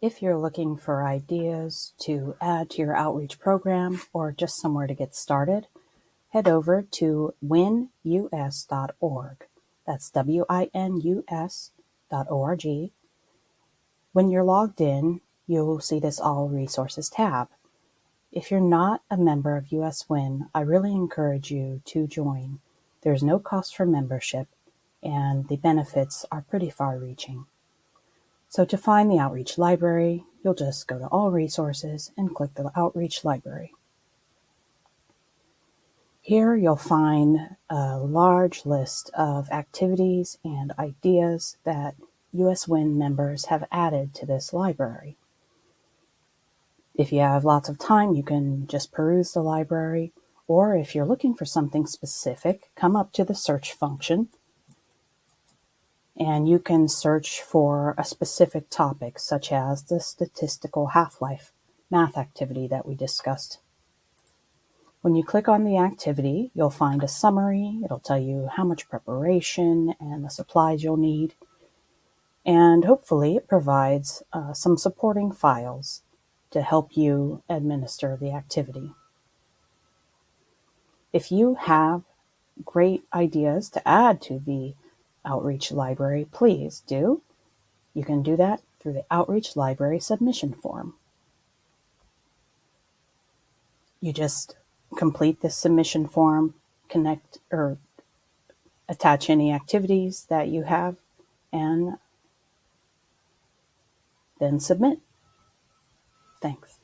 If you're looking for ideas to add to your outreach program or just somewhere to get started, head over to winus.org. That's WINUS.org. When you're logged in, you'll see this All Resources tab. If you're not a member of US WIN, I really encourage you to join. There's no cost for membership, and the benefits are pretty far-reaching. So to find the Outreach Library, you'll just go to All Resources and click the Outreach Library. Here you'll find a large list of activities and ideas that US WIN members have added to this library. If you have lots of time, you can just peruse the library, or if you're looking for something specific, come up to the search function and you can search for a specific topic, such as the statistical half-life math activity that we discussed. When you click on the activity, you'll find a summary. It'll tell you how much preparation and the supplies you'll need. And hopefully it provides some supporting files to help you administer the activity. If you have great ideas to add to the Outreach Library, please do. You can do that through the Outreach Library submission form. You just complete this submission form, connect or attach any activities that you have, and then submit. Thanks.